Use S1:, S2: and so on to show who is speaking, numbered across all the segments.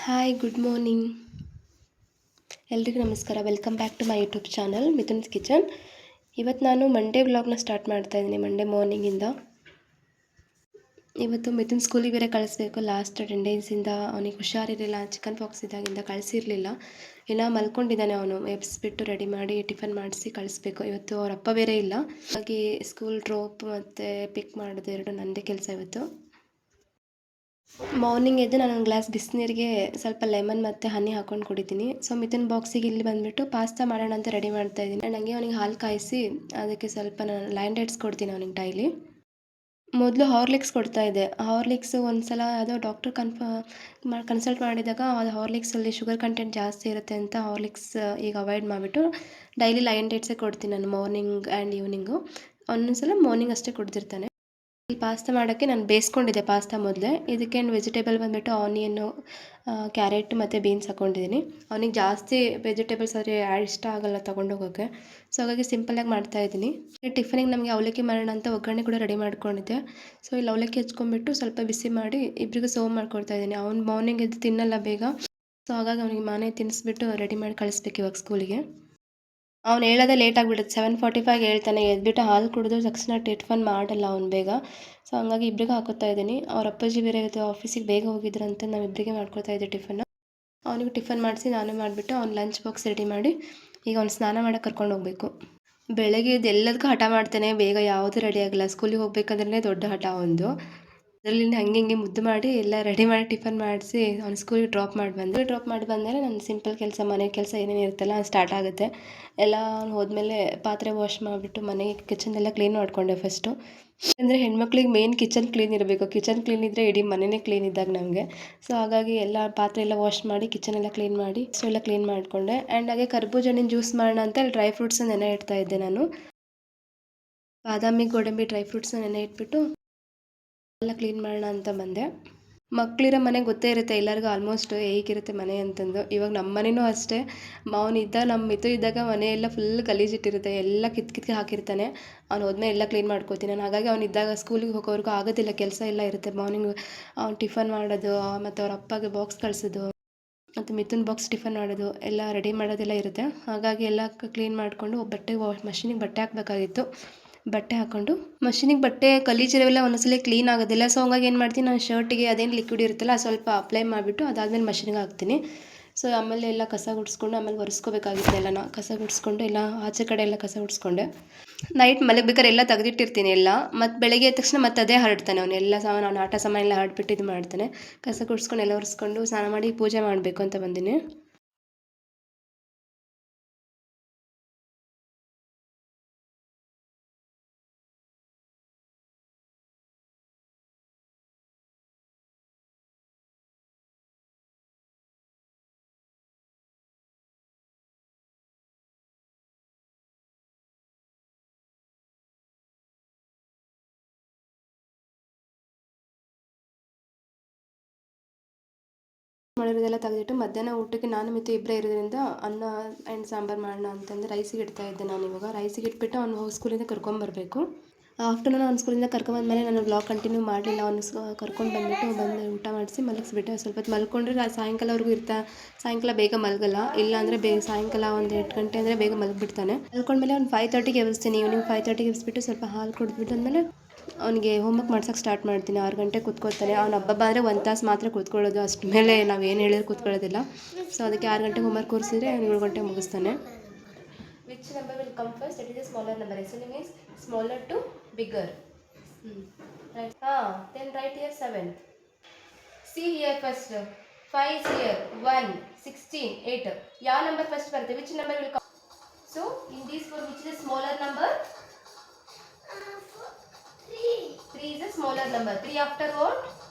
S1: Hi good morning. ಎಲ್ರಿಗೂ ನಮಸ್ಕಾರ. Welcome back to my YouTube channel Mithun's kitchen. ಇವತ್ತು ನಾನು ಮಂಡೇ ವ್ಲಾಗ್ನ ಸ್ಟಾರ್ಟ್ ಮಾಡ್ತಾ ಇದ್ದೀನಿ. ಮಂಡೇ ಮಾರ್ನಿಂಗಿಂದ ಇವತ್ತು ಮಿಥುನ್ ಸ್ಕೂಲಿಗೆ ಬೇರೆ ಕಳಿಸ್ಬೇಕು. ಲಾಸ್ಟ್ 10 ಡೇಸಿಂದ ಅವನಿಗೆ ಹುಷಾರಿರಲಿಲ್ಲ, ಚಿಕನ್ ಪಾಕ್ಸ್ ಇದ್ದಾಗಿಂದ ಕಳಿಸಿರಲಿಲ್ಲ. ಇನ್ನೂ ಮಲ್ಕೊಂಡಿದ್ದಾನೆ. ಅವನು ಎಬ್ಸ್ಬಿಟ್ಟು ರೆಡಿ ಮಾಡಿ ಟಿಫನ್ ಮಾಡಿಸಿ ಕಳಿಸ್ಬೇಕು. ಇವತ್ತು ಅವ್ರ ಅಪ್ಪ ಬೇರೆ ಇಲ್ಲ, ಹಾಗಾಗಿ ಸ್ಕೂಲ್ ಡ್ರಾಪ್ ಮತ್ತು ಪಿಕ್ ಮಾಡೋದು ಎರಡು ನನ್ನದೇ ಕೆಲಸ ಇವತ್ತು. ಮಾರ್ನಿಂಗ್ ಎದ್ದು ನಾನು ಒಂದು ಗ್ಲಾಸ್ ಬಿಸಿನೀರಿಗೆ ಸ್ವಲ್ಪ ಲೆಮನ್ ಮತ್ತು ಹನಿ ಹಾಕ್ಕೊಂಡು ಕುಡಿತೀನಿ. ಸೊ ಮಿಥುನ್ ಬಾಕ್ಸಿಗೆ ಇಲ್ಲಿ ಬಂದುಬಿಟ್ಟು ಪಾಸ್ತಾ ಮಾಡೋಣ ಅಂತ ರೆಡಿ ಮಾಡ್ತಾಯಿದ್ದೀನಿ. ಆ್ಯಂಡ್ ಹಂಗೆ ಅವನಿಗೆ ಹಾಲು ಕಾಯಿಸಿ ಅದಕ್ಕೆ ಸ್ವಲ್ಪ ನಾನು ಲೈನ್ ಡೇಟ್ಸ್ ಕೊಡ್ತೀನಿ ಅವನಿಗೆ ಡೈಲಿ. ಮೊದಲು ಹಾರ್ಲಿಕ್ಸ್ ಕೊಡ್ತಾಯಿದ್ದೆ. ಹಾರ್ಲಿಕ್ಸು ಒಂದು ಸಲ ಯಾವುದೋ ಡಾಕ್ಟರ್ ಕನ್ಸಲ್ಟ್ ಮಾಡಿದಾಗ ಅದು ಹಾರ್ಲಿಕ್ಸಲ್ಲಿ ಶುಗರ್ ಕಂಟೆಂಟ್ ಜಾಸ್ತಿ ಇರುತ್ತೆ ಅಂತ ಹಾರ್ಲಿಕ್ಸ್ ಈಗ ಅವಾಯ್ಡ್ ಮಾಡಿಬಿಟ್ಟು ಡೈಲಿ ಲೈನ್ ಡೇಟ್ಸೇ ಕೊಡ್ತೀನಿ ನಾನು, ಮಾರ್ನಿಂಗ್ ಆ್ಯಂಡ್ ಈವ್ನಿಂಗು. ಒಂದೊಂದು ಸಲ ಮಾರ್ನಿಂಗ್ ಅಷ್ಟೇ ಕುಡ್ದಿರ್ತಾನೆ. ಈ ಪಾಸ್ತಾ ಮಾಡೋಕ್ಕೆ ನಾನು ಬೇಯಿಸ್ಕೊಂಡಿದ್ದೆ ಪಾಸ್ತಾ ಮೊದಲೇ. ಇದಕ್ಕೆ ವೆಜಿಟೇಬಲ್ ಬಂದುಬಿಟ್ಟು ಆನಿಯನ್ನು, ಕ್ಯಾರೆಟ್ ಮತ್ತು ಬೀನ್ಸ್ ಹಾಕ್ಕೊಂಡಿದ್ದೀನಿ. ಅವನಿಗೆ ಜಾಸ್ತಿ ವೆಜಿಟೇಬಲ್ಸ್ ಆದರೆ ಇಷ್ಟ ಆಗೋಲ್ಲ ತೊಗೊಂಡೋಗೋಕ್ಕೆ. ಸೊ ಹಾಗಾಗಿ ಸಿಂಪಲ್ಲಾಗಿ ಮಾಡ್ತಾಯಿದ್ದೀನಿ. ಟಿಫನಿಗೆ ನಮಗೆ ಅವಲಕ್ಕಿ ಮಾಡೋಣ ಅಂತ ಒಗ್ಗರಣೆ ಕೂಡ ರೆಡಿ ಮಾಡ್ಕೊಂಡಿದ್ದೆ. ಸೊ ಇಲ್ಲಿ ಅವಲಕ್ಕಿ ಹೆಚ್ಕೊಂಡ್ಬಿಟ್ಟು ಸ್ವಲ್ಪ ಬಿಸಿ ಮಾಡಿ ಇಬ್ಬರಿಗೂ ಸರ್ವ್ ಮಾಡ್ಕೊಡ್ತಾಯಿದ್ದೀನಿ. ಅವ್ನು ಮಾರ್ನಿಂಗ್ ಎದ್ದು ತಿನ್ನಲ್ಲ ಬೇಗ. ಸೊ ಹಾಗಾಗಿ ಅವನಿಗೆ ಮನೆ ತಿನ್ನಿಸ್ಬಿಟ್ಟು ರೆಡಿ ಮಾಡಿ ಕಳಿಸ್ಬೇಕು ಇವಾಗ ಸ್ಕೂಲಿಗೆ. ಅವ್ನು ಹೇಳೋದೇ ಲೇಟ್ ಆಗಿಬಿಡುತ್ತೆ. 7:45 ಹೇಳ್ತಾನೆ. ಎದ್ಬಿಟ್ಟು ಹಾಲು ಕುಡಿದು ತಕ್ಷಣ ಟಿಫನ್ ಮಾಡಲ್ಲ ಅವ್ನು ಬೇಗ. ಸೊ ಹಂಗಾಗಿ ಇಬ್ಬರಿಗೂ ಹಾಕೋತಾ ಇದ್ದೀನಿ. ಅವ್ರ ಅಪ್ಪಾಜಿ ಬೇರೆ ಇವತ್ತು ಆಫೀಸಿಗೆ ಬೇಗ ಹೋಗಿದ್ರಂತೆ, ನಾವಿಬ್ಬರಿಗೆ ಮಾಡ್ಕೊತಾ ಇದ್ದೆ ಟಿಫನ್ನು. ಅವನಿಗೂ ಟಿಫನ್ ಮಾಡಿಸಿ ನಾನು ಮಾಡಿಬಿಟ್ಟು ಅವ್ನು ಲಂಚ್ ಬಾಕ್ಸ್ ರೆಡಿ ಮಾಡಿ ಈಗ ಅವ್ನು ಸ್ನಾನ ಮಾಡೋಕ್ಕೆ ಕರ್ಕೊಂಡು ಹೋಗಬೇಕು. ಬೆಳಗ್ಗೆ ಎದ್ದು ಎಲ್ಲದಕ್ಕೂ ಹಠ ಮಾಡ್ತಾನೆ, ಬೇಗ ಯಾವುದೂ ರೆಡಿ ಆಗಲ್ಲ. ಸ್ಕೂಲಿಗೆ ಹೋಗ್ಬೇಕಂದ್ರೆ ದೊಡ್ಡ ಹಠ ಒಂದು. ಅದರಲ್ಲಿ ಹಂಗೆ ಹಿಂಗೆ ಮುದ್ದು ಮಾಡಿ ಎಲ್ಲ ರೆಡಿ ಮಾಡಿ ಟಿಫನ್ ಮಾಡಿಸಿ ಅವ್ನು ಸ್ಕೂಲಿಗೆ ಡ್ರಾಪ್ ಮಾಡಿ ಬಂದಮೇಲೆ ನನ್ನ ಸಿಂಪಲ್ ಕೆಲಸ, ಮನೆ ಕೆಲಸ ಏನೇನು ಇರುತ್ತಲ್ಲ ಅದು ಸ್ಟಾರ್ಟ್ ಆಗುತ್ತೆ. ಎಲ್ಲ ಹೋದ್ಮೇಲೆ ಪಾತ್ರೆ ವಾಶ್ ಮಾಡಿಬಿಟ್ಟು ಮನೆ ಕಿಚನ್ನೆಲ್ಲ ಕ್ಲೀನ್ ಮಾಡಿಕೊಂಡೆ ಫಸ್ಟು. ಅಂದರೆ ಹೆಣ್ಮಕ್ಳಿಗೆ ಮೇನ್ ಕಿಚನ್ ಕ್ಲೀನ್ ಇರಬೇಕು. ಕಿಚನ್ ಕ್ಲೀನ್ ಇದ್ದರೆ ಇಡೀ ಮನೆಯೇ ಕ್ಲೀನ್ ಇದ್ದಾಗ ನಮಗೆ. ಸೊ ಹಾಗಾಗಿ ಎಲ್ಲ ಪಾತ್ರೆ ಎಲ್ಲ ವಾಶ್ ಮಾಡಿ ಕಿಚನೆಲ್ಲ ಕ್ಲೀನ್ ಮಾಡಿ ಎಲ್ಲ ಕ್ಲೀನ್ ಮಾಡಿಕೊಂಡೆ. ಆ್ಯಂಡ್ ಹಾಗೆ ಕರ್ಬೂಜ ಹಣ್ಣಿನ ಜ್ಯೂಸ್ ಮಾಡೋಣ ಅಂತ ಡ್ರೈ ಫ್ರೂಟ್ಸನ್ನ ನೆನೆ ಇಡ್ತಾ ಇದ್ದೆ ನಾನು. ಬಾದಾಮಿ, ಗೋಡಂಬಿ ಡ್ರೈ ಫ್ರೂಟ್ಸ್ನ ನೆನೆ ಇಟ್ಬಿಟ್ಟು ಎಲ್ಲ ಕ್ಲೀನ್ ಮಾಡೋಣ ಅಂತ ಬಂದೆ. ಮಕ್ಕಳಿರೋ ಮನೆ ಗೊತ್ತೇ ಇರುತ್ತೆ ಎಲ್ಲರಿಗೂ ಆಲ್ಮೋಸ್ಟ್ ಹೇಗಿರುತ್ತೆ ಮನೆ ಅಂತಂದು. ಇವಾಗ ನಮ್ಮ ಮನೆಯೂ ಅಷ್ಟೇ. ನಮ್ಮ ಮಿತು ಇದ್ದಾಗ ಮನೆಯೆಲ್ಲ ಫುಲ್ ಗಲೀಜಿಟ್ಟಿರುತ್ತೆ, ಎಲ್ಲ ಕಿತ್ಕಿತ್ತಿ ಹಾಕಿರ್ತಾನೆ. ಅವ್ನು ಹೋದ್ಮೇಲೆ ಎಲ್ಲ ಕ್ಲೀನ್ ಮಾಡ್ಕೋತೀನಿ ನಾನು. ಹಾಗಾಗಿ ಅವನಿದ್ದಾಗ ಸ್ಕೂಲಿಗೆ ಹೋಗೋವರೆಗೂ ಆಗೋದಿಲ್ಲ, ಕೆಲಸ ಎಲ್ಲ ಇರುತ್ತೆ. ಮಾರ್ನಿಂಗ್ ಅವ್ನು ಟಿಫನ್ ಮಾಡೋದು ಮತ್ತು ಅವ್ರ ಅಪ್ಪಗೆ ಬಾಕ್ಸ್ ಕಳಿಸೋದು ಮತ್ತು ಮಿಥುನ್ ಬಾಕ್ಸ್ ಟಿಫನ್ ಮಾಡೋದು ಎಲ್ಲ ರೆಡಿ ಮಾಡೋದೆಲ್ಲ ಇರುತ್ತೆ. ಹಾಗಾಗಿ ಎಲ್ಲ ಕ್ಲೀನ್ ಮಾಡಿಕೊಂಡು ಮಷೀನಿಗೆ ಬಟ್ಟೆ ಹಾಕಬೇಕಾಗಿತ್ತು. ಬಟ್ಟೆ ಹಾಕ್ಕೊಂಡು ಮಷೀನಿಗೆ ಬಟ್ಟೆ ಗಲೀಜಿರೋವೆಲ್ಲ ಒಂದೊಂದ್ಸಲ ಕ್ಲೀನ್ ಆಗೋದಿಲ್ಲ. ಸೊ ಹಂಗಾಗಿ ಏನು ಮಾಡ್ತೀನಿ, ನಾನು ಶರ್ಟಿಗೆ ಅದೇನು ಲಿಕ್ವಿಡ್ ಇರುತ್ತಲ್ಲ ಸ್ವಲ್ಪ ಅಪ್ಲೈ ಮಾಡಿಬಿಟ್ಟು ಅದಾದಮೇಲೆ ಮಷೀನಿಗೆ ಹಾಕ್ತೀನಿ. ಸೊ ಆಮೇಲೆ ಎಲ್ಲ ಕಸ ಗುಡಿಸ್ಕೊಂಡು ಆಮೇಲೆ ಒರೆಸ್ಕೋಬೇಕಾಗಿತ್ತು. ಎಲ್ಲನ ಕಸ ಗುಡಿಸ್ಕೊಂಡು ಎಲ್ಲ ಆಚೆ ಕಡೆ ಎಲ್ಲ ಕಸ ಗುಡಿಸ್ಕೊಂಡೆ. ನೈಟ್ ಮಲಗಬೇಕಾದ್ರೆ ಎಲ್ಲ ತೆಗೆದಿಟ್ಟಿರ್ತೀನಿ ಎಲ್ಲ. ಮತ್ತು ಬೆಳಗ್ಗೆ ಎದ್ದ ತಕ್ಷಣ ಮತ್ತೆ ಅದೇ ಹರಡ್ತಾನೆ ಅವನು. ಎಲ್ಲ ಸಾಮಾನು, ಅವ್ನು ಆಟ ಸಾಮಾನು ಎಲ್ಲ ಹರಡ್ಬಿಟ್ಟು ಇದು ಮಾಡ್ತಾನೆ. ಕಸ ಗುಡಿಸ್ಕೊಂಡು ಎಲ್ಲ ಒರೆಸ್ಕೊಂಡು ಸ್ನಾನ ಮಾಡಿ ಪೂಜೆ ಮಾಡಬೇಕು ಅಂತ ಬಂದೀನಿ. ಮಾಡಿರೋದೆಲ್ಲ ತೆಗೆದಿಟ್ಟು ಮಧ್ಯಾಹ್ನ ಊಟಕ್ಕೆ ನಾನು ಮತ್ತು ಇಬ್ಬರೇ ಇರೋದ್ರಿಂದ ಅನ್ನ ಆ್ಯಂಡ್ ಸಾಂಬಾರು ಮಾಡೋಣ ಅಂತಂದು ರೈಸಿಗೆ ಇಡ್ತಾ ಇದ್ದೆ ನಾನು. ಇವಾಗ ರೈಸಿಗೆ ಇಟ್ಬಿಟ್ಟು ಅವ್ನು ಸ್ಕೂಲಿಂದ ಕರ್ಕೊಂಬರಬೇಕು. ಆಫ್ಟರ್ನೂನ್ ಅವ್ನು ಸ್ಕೂಲಿಂದ ಕರ್ಕೊಂಬಂದಮೇಲೆ ನಾನು ವ್ಲಾಗ್ ಕಂಟಿನ್ಯೂ ಮಾಡಲಿಲ್ಲ. ಅವ್ನು ಕರ್ಕೊಂಡು ಬಂದು ಊಟ ಮಾಡಿಸಿ ಮಲಗಿಸ್ಬಿಟ್ಟೆ. ಸ್ವಲ್ಪ ಹೊತ್ತು ಮಲ್ಕೊಂಡ್ರೆ ಸಾಯಂಕಾಲವರೆಗೂ ಸಾಯಂಕಾಲ ಬೇಗ ಮಲಗಲ್ಲ. ಇಲ್ಲಾಂದರೆ ಸಾಯಂಕಾಲ ಒಂದು 8 ಗಂಟೆ ಅಂದರೆ ಬೇಗ ಮಲಗಿಬಿಡ್ತಾನೆ. ಮಲ್ಕೊಂಡ್ಮೇಲೆ ಅವ್ನು 5:30ಗೆ ಎಬ್ಬಿಸ್ತೀನಿ. ಈವ್ನಿಂಗ್ 5:30ಗೆ ಎಬ್ಬಿಸ್ಬಿಟ್ಟು ಸ್ವಲ್ಪ ಹಾಲು ಕುಡಿದ್ಬಿಟ್ಟು ಅವನಿಗೆ ಹೋಮ್ವರ್ಕ್ ಮಾಡ್ಸೋಕ್ಕೆ ಸ್ಟಾರ್ಟ್ ಮಾಡ್ತೀನಿ. 6 ಗಂಟೆಗೆ ಕೂತ್ಕೊಳ್ತಾನೆ. ಅವ್ನು ಹಬ್ಬ ಅಂದರೆ 1 ತಾಸು ಮಾತ್ರ ಕೂತ್ಕೊಳ್ಳೋದು, ಅಷ್ಟು ಮೇಲೆ ನಾವು ಏನು ಹೇಳಿದ್ರು ಕೂತ್ಕೊಳ್ಳೋದಿಲ್ಲ. ಸೊ ಅದಕ್ಕೆ 6 ಗಂಟೆಗೆ ಹೋಮ್ವರ್ಕ್ ಕೂರಿಸಿದ್ರೆ 7 ಗಂಟೆಗೆ ಮುಗಿಸ್ತಾನೆ. Which number will come first? That is a smaller number. Actually means smaller to bigger. Right. Then write here 7. See here first. 5 is here. 1, 16, 8. ಯಾವ number first ಬರುತ್ತೆ? Which number will come? So in these four, which is a smaller number? 3 is a smaller number. 3 after what?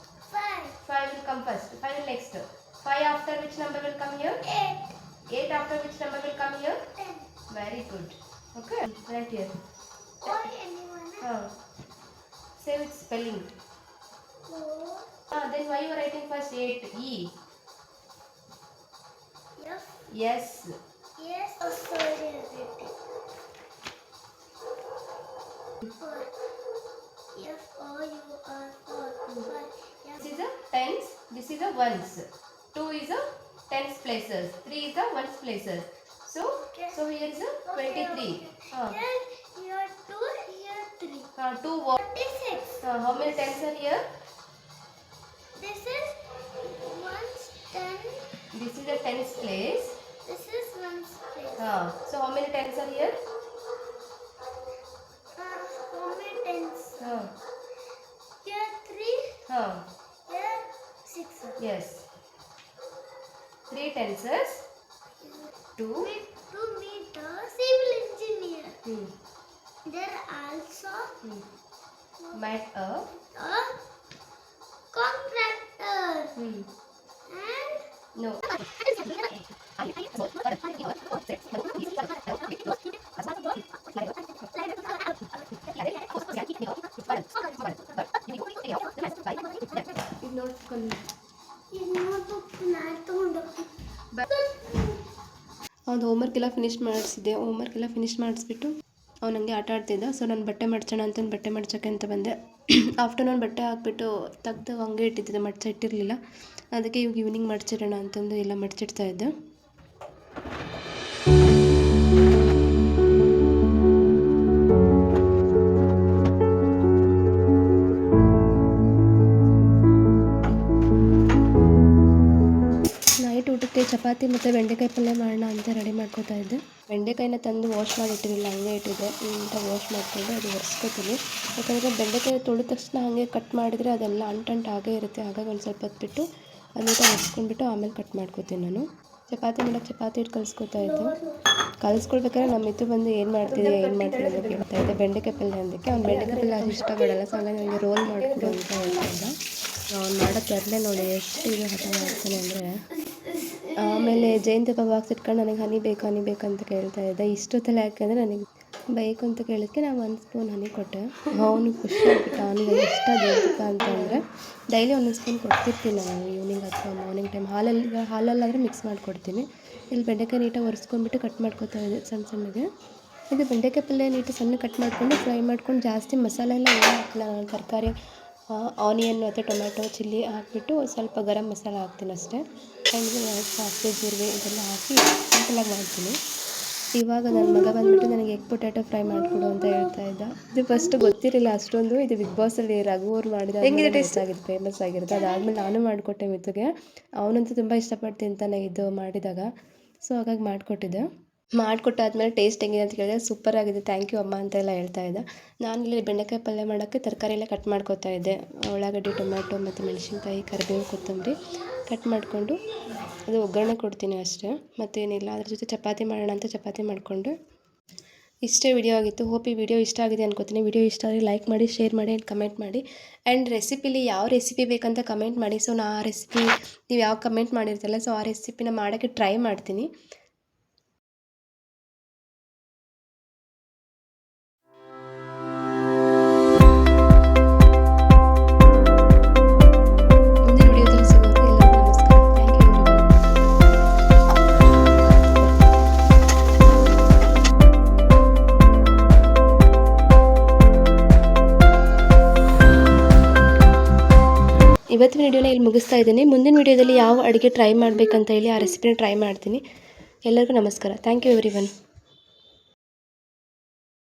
S1: 5. 5 will come first. 5 will next. 5 after which number will come here? 8. 8 after which number will come here? 10. Very good. Okay. Right here. Or anyone. Say with spelling. No. Then why you are writing first 8? E. F. Yes. Yes. Oh, sorry. F O U R 4. This is a tens. This is a ones. 2 is a tens places, 3 is a ones places. So here is a 23.
S2: Here 2, here 3.
S1: 2 what?
S2: 36.
S1: How many tens are here?
S2: This is ones 10.
S1: This is the tens place.
S2: This is ones place.
S1: So how many tens are here?
S2: How many tens? Here 3. Here 6.
S1: Yes. 3 tenses. 2
S2: meet a civil engineer. There also
S1: met a
S2: contractor. And
S1: no. ಅವ್ನು homework ಎಲ್ಲ finish ಮಾಡಿಸಿದ್ದೆ. Homework finish ಮಾಡಿಸ್ಬಿಟ್ಟು ಅವ್ನು ಹಂಗೆ ಆಟ ಆಡ್ತಿದ್ದ. So ನಾನು ಬಟ್ಟೆ ಮಡ್ಚೋಣ ಅಂತ ಬಟ್ಟೆ ಮಡ್ಚೋಕ್ಕೆ ಅಂತ ಬಂದೆ. ಆಫ್ಟರ್ನೂನ್ ಬಟ್ಟೆ ಹಾಕ್ಬಿಟ್ಟು ತೆಗ್ದು ಹಂಗೆ ಇಟ್ಟಿದ್ದೆ, ಮಡ್ಚ ಇಟ್ಟಿರಲಿಲ್ಲ. ಅದಕ್ಕೆ ಇವಾಗ ಈವ್ನಿಂಗ್ ಮಡ್ಚಿಡೋಣ ಅಂತಂದು ಎಲ್ಲ ಮಡ್ಚಿಡ್ತಾ ಇದ್ದೆ. ನೈಟ್ ಊಟಕ್ಕೆ ಚಪಾತಿ ಮತ್ತು ಬೆಂಡೆಕಾಯಿ ಪಲ್ಯ ಮಾಡೋಣ ಅಂತ ರೆಡಿ ಮಾಡ್ಕೋತಾ ಇದ್ದೆ. ಬೆಂಡೆಕಾಯಿನ ತಂದು ವಾಶ್ ಮಾಡಿಟ್ಟಿರಲಿಲ್ಲ, ಹಂಗೆ ಇಟ್ಟಿದ್ದೆ. ನೀಟಾಗಿ ವಾಶ್ ಮಾಡಿಕೊಂಡು ಅದು ಒರೆಸ್ಕೊತೀನಿ. ಯಾಕಂದರೆ ಬೆಂಡೆಕಾಯಿ ತೊಳೆದ ತಕ್ಷಣ ಹಾಗೆ ಕಟ್ ಮಾಡಿದರೆ ಅದೆಲ್ಲ ಅಂಟು ಹಾಗೇ ಇರುತ್ತೆ. ಹಾಗಾಗಿ ಒಂದು ಸ್ವಲ್ಪ ಹೊತ್ತು ಬಿಟ್ಟು ಅದು ನೀಟಾಗಿ ಒರೆಸ್ಕೊಂಡ್ಬಿಟ್ಟು ಆಮೇಲೆ ಕಟ್ ಮಾಡ್ಕೋತೀನಿ ನಾನು. ಚಪಾತಿ ಮಾಡೋಕ್ಕೆ ಚಪಾತಿ ಹಿಟ್ಟು ಕಲಿಸ್ಕೊತಾ ಇದ್ದೆ. ಕಲಿಸ್ಕೊಳ್ಬೇಕಾದ್ರೆ ನಮ್ಮ ಮಿತ್ತು ಬಂದು ಏನು ಮಾಡ್ತಿದ್ದೆ ಅಂತ ಕೇಳ್ತಾ ಇದ್ದೆ. ಬೆಂಡೆಕಾಯಿ ಪಲ್ಯ ಅಂದಕ್ಕೆ ಅವ್ನು ಬೆಂಡೆಕಾಯಿ ಪಲ್ಯ ಅದು ಇಷ್ಟಪಡಲ್ಲ. ಸೊ ಹಾಗಾಗಿ ನನಗೆ ರೋಲ್ ಮಾಡಿಕೊಡು ಅಂತ ಹೇಳ್ತಾ ಇದ್ದ. ಅವ್ನು ಮಾಡೋ ತರಲೆ ನೋಡಿ ಎಷ್ಟು ಇದು ಹಠ ಮಾಡ್ತಾನೆ ಅಂದರೆ. ಆಮೇಲೆ ಜಯಂತಿ ಬಾಕ್ಸ್ ಇಟ್ಕೊಂಡು ನನಗೆ ಹನಿ ಬೇಕಂತ ಕೇಳ್ತಾ ಇದ್ದೆ. ಇಷ್ಟೊತ್ತಲ್ಲಿ ಯಾಕೆಂದರೆ ನನಗೆ ಬೇಕು ಅಂತ ಕೇಳೋಕ್ಕೆ ನಾನು 1 ಸ್ಪೂನ್ ಹನಿ ಕೊಟ್ಟೆ. ಅವನು ಖುಷಿ ಆಗ್ಬಿಟ್ಟು. ಅವನಿಗೆ ಇಷ್ಟ ಜಯಂತಿಕ ಅಂತಂದರೆ ಡೈಲಿ 1 ಸ್ಪೂನ್ ಕೊಡ್ತಿರ್ತೀನಿ ನಾನು, ಈವ್ನಿಂಗ್ ಅಥವಾ ಮಾರ್ನಿಂಗ್ ಟೈಮ್. ಹಾಲಲ್ಲಾದರೆ ಮಿಕ್ಸ್ ಮಾಡಿಕೊಡ್ತೀನಿ. ಇಲ್ಲಿ ಬೆಂಡೆಕಾಯಿ ನೀಟಾಗಿ ಒರೆಸ್ಕೊಂಡ್ಬಿಟ್ಟು ಕಟ್ ಮಾಡ್ಕೊತಾ ಇದ್ದೆ ಸಣ್ಣಗೆ. ಇದು ಬೆಂಡೆಕಾಯಿ ಪಲ್ಯ ನೀಟಾಗಿ ಸಣ್ಣ ಕಟ್ ಮಾಡಿಕೊಂಡು ಫ್ರೈ ಮಾಡ್ಕೊಂಡು ಜಾಸ್ತಿ ಮಸಾಲೆ ಎಲ್ಲ ಏನೂ ಹಾಕಿಲ್ಲ ನಾನು. ತರಕಾರಿ ಆನಿಯನ್ ಮತ್ತು ಟೊಮ್ಯಾಟೊ ಚಿಲ್ಲಿ ಹಾಕಿಬಿಟ್ಟು ಸ್ವಲ್ಪ ಗರಂ ಮಸಾಲ ಹಾಕ್ತೀನಿ ಅಷ್ಟೇ. ಆ್ಯಂಡ್ ಸಾಸಿವೆ ಜೀರಿಗೆ ಇದೆಲ್ಲ ಹಾಕಿ ಸಿಂಪಲಾಗಿ ಮಾಡ್ತೀನಿ. ಇವಾಗ ನನ್ನ ಮಗ ಬಂದುಬಿಟ್ಟು ನನಗೆ ಎಗ್ ಪೊಟ್ಯಾಟೊ ಫ್ರೈ ಮಾಡಿಕೊಡು ಅಂತ ಹೇಳ್ತಾ ಇದ್ದ. ಇದು ಫಸ್ಟ್ ಗೊತ್ತಿರಲಿಲ್ಲ ಅಷ್ಟೊಂದು. ಇದು ಬಿಗ್ ಬಾಸಲ್ಲಿ ರಘು ಅವ್ರು ಮಾಡಿದ ಟೇಸ್ಟ್ ಆಗಿದ್ದು, ಫೇಮಸ್ ಆಗಿರುತ್ತೆ. ಅದಾದಮೇಲೆ ನಾನು ಮಾಡಿಕೊಟ್ಟೆ ಮಿತ್ತುಗೆ. ಅವನಂತೂ ತುಂಬ ಇಷ್ಟಪಟ್ಟು ತಿಂತಾನೆ ಇದು ಮಾಡಿದಾಗ. ಸೊ ಹಾಗಾಗಿ ಮಾಡಿಕೊಟ್ಟಾದ್ಮೇಲೆ ಟೇಸ್ಟ್ ಹೆಂಗಿದೆ ಅಂತ ಕೇಳಿದ್ರೆ ಸೂಪರ್ ಆಗಿದೆ, ಥ್ಯಾಂಕ್ ಯು ಅಮ್ಮ ಅಂತೆಲ್ಲ ಹೇಳ್ತಾ ಇದ್ದ. ನಾನಿಲ್ಲಿ ಬೆಂಡೆಕಾಯಿ ಪಲ್ಯ ಮಾಡೋಕ್ಕೆ ತರಕಾರಿ ಎಲ್ಲ ಕಟ್ ಮಾಡ್ಕೊತಾ ಇದ್ದೆ. ಉಳ್ಳಾಗಡ್ಡಿ, ಟೊಮ್ಯಾಟೊ ಮತ್ತು ಮೆಣಸಿನ್ಕಾಯಿ, ಕರಿಬೇವು, ಕೊತ್ತಂಬರಿ ಕಟ್ ಮಾಡಿಕೊಂಡು ಅದು ಒಗ್ಗರಣೆ ಕೊಡ್ತೀನಿ ಅಷ್ಟೇ, ಮತ್ತೇನಿಲ್ಲ. ಅದ್ರ ಜೊತೆ ಚಪಾತಿ ಮಾಡೋಣ ಅಂತ ಚಪಾತಿ ಮಾಡಿಕೊಂಡು ಇಷ್ಟೇ ವಿಡಿಯೋ ಆಗಿತ್ತು. ಹೋಪ್ ಈ ವಿಡಿಯೋ ಇಷ್ಟ ಆಗಿದೆ ಅನ್ಕೋತೀನಿ. ವಿಡಿಯೋ ಇಷ್ಟ ಆದರೆ ಲೈಕ್ ಮಾಡಿ, ಶೇರ್ ಮಾಡಿ ಆ್ಯಂಡ್ ಕಮೆಂಟ್ ಮಾಡಿ. ಆ್ಯಂಡ್ ರೆಸಿಪಿಲಿ ಯಾವ ರೆಸಿಪಿ ಬೇಕಂತ ಕಮೆಂಟ್ ಮಾಡಿ. ಸೊ ಆ ರೆಸಿಪಿ ನೀವು ಯಾವ ಕಮೆಂಟ್ ಮಾಡಿರ್ತೀರಲ್ಲ, ಸೊ ಆ ರೆಸಿಪಿನ ಮಾಡೋಕ್ಕೆ ಟ್ರೈ ಮಾಡ್ತೀನಿ. ಇವತ್ತಿನ ವಿಡಿಯೋನ ಇಲ್ಲಿ ಮುಗಿಸ್ತಾ ಇದ್ದೀನಿ. ಮುಂದಿನ ವಿಡಿಯೋದಲ್ಲಿ ಯಾವ ಅಡುಗೆ ಟ್ರೈ ಮಾಡಬೇಕಂತ ಹೇಳಿ ಆ ರೆಸಿಪಿನ ಟ್ರೈ ಮಾಡ್ತೀನಿ. ಎಲ್ಲರಿಗೂ ನಮಸ್ಕಾರ. Thank you everyone.